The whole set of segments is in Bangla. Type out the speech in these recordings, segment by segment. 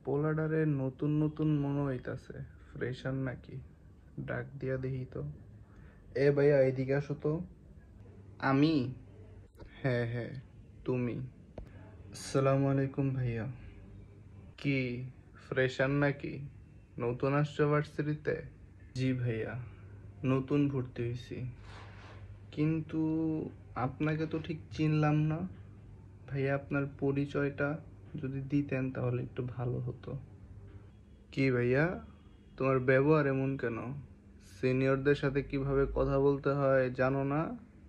পোলাডারে নতুন নতুন মনে হইতাছে। ফ্রেশার নাকি? ডাক দিয়া দেখি তো। এ ভাইয়া, এদিকে আসো তো। আমি? হ্যাঁ হ্যাঁ, তুমি। আসসালামু আলাইকুম ভাইয়া। কি ফ্রেশার নাকি? নতুন আসছো ভার্সিটিতে? জি ভাইয়া, নতুন ভর্তি হয়েছি। কিন্তু আপনাকে তো ঠিক চিনলাম না ভাইয়া। আপনার পরিচয়টা যদি দিতেন তাহলে একটু ভালো হতো। কি ভাইয়া, তোমার ব্যবহার এমন কেন? সিনিয়রদের সাথে কিভাবে কথা বলতে হয় জানো না?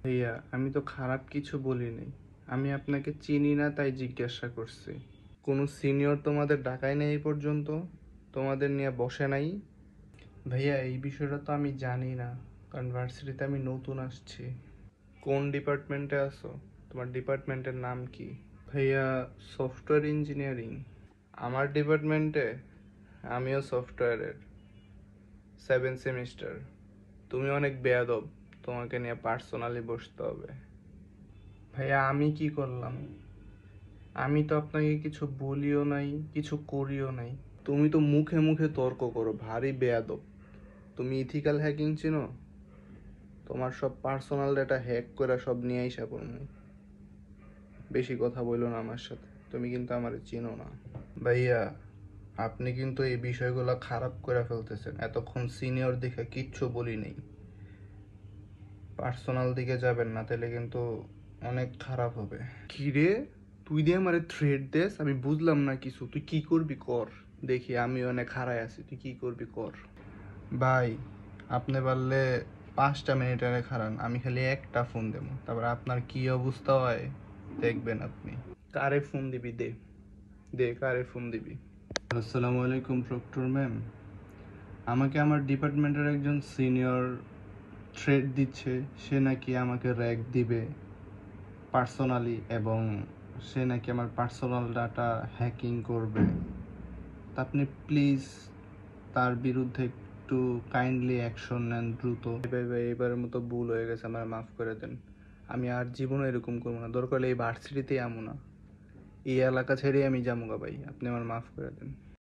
ভাইয়া, আমি তো খারাপ কিছু বলিনি। আমি আপনাকে চিনি না তাই জিজ্ঞাসা করছি। কোনো সিনিয়র তোমাদের ডাকায় নাই এই পর্যন্ত? তোমাদের নিয়ে বসে নাই? ভাইয়া, এই বিষয়টা তো আমি জানি না, কারণ ভার্সিটিতে আমি নতুন আসছি। কোন ডিপার্টমেন্টে আছো? তোমার ডিপার্টমেন্টের নাম কি? ভাইয়া, সফটওয়্যার ইঞ্জিনিয়ারিং। আমার ডিপার্টমেন্টে আমিও সফটওয়্যারের 7 সেমিস্টার। তুমি অনেক বেয়াদব, তোমাকে নিয়ে পার্সোনালি বসতে হবে। ভাইয়া, আমি কি করলাম? আমি তো আপনাকে কিছু বলিও নাই, কিছু করিও নাই। তুমি তো মুখে মুখে তর্ক করো, ভারী বেয়াদব। তুমি ইথিক্যাল হ্যাকিং চিনো? তোমার সব পার্সোনাল ডেটা হ্যাক করে সব নিয়ে আইসা পড়মু। বেশি কথা বললো না আমার সাথে, তুমি কিন্তু আমারে চিনো না। ভাইয়া, আপনি কিন্তু এই বিষয়গুলো খারাপ করে ফেলতেছেন। এতক্ষণ সিনিয়র দেখে কিচ্ছু বলি নেই। পার্সোনাল দিকে যাবেন না, তাহলে কিন্তু অনেক খারাপ হবে। কি রে, তুই দিয়ে আমারে থ্রেড দেস? আমি বুঝলাম না কিছু। তুই কি করবি কর, দেখি। আমি অনেক হারায় আছি, তুই কি করবি কর। ভাই, আপনি পারলে 5টা মিনিট আরে খারান, আমি খালি একটা ফোন দেবো, তারপর আপনার কি অবস্থা হয় দেখবেন আপনি। কারে ফোন দিবি? দে দে, কারে ফোন দিবি? আসসালামু আলাইকুম প্রক্টর ম্যাম। আমাকে আমার ডিপার্টমেন্টের একজন সিনিয়র থ্রেড দিচ্ছে। সে নাকি আমাকে র্যাক দিবে পার্সোনালি, এবং সে নাকি আমার পার্সোনাল ডাটা হ্যাকিং করবে। তা আপনি প্লিজ তার বিরুদ্ধে একটু কাইন্ডলি অ্যাকশন নেন দ্রুত। ভাই ভাই, এবারের মতো ভুল হয়ে গেছে, আমার মাফ করে দেন। আমি আর জীবনে এরকম করবো না। দরকার হলে এই ভার্সিটিতেই আমো না, এই এলাকা ছেড়ে আমি যাবো গা। ভাই, আপনি আমার মাফ করে দেন।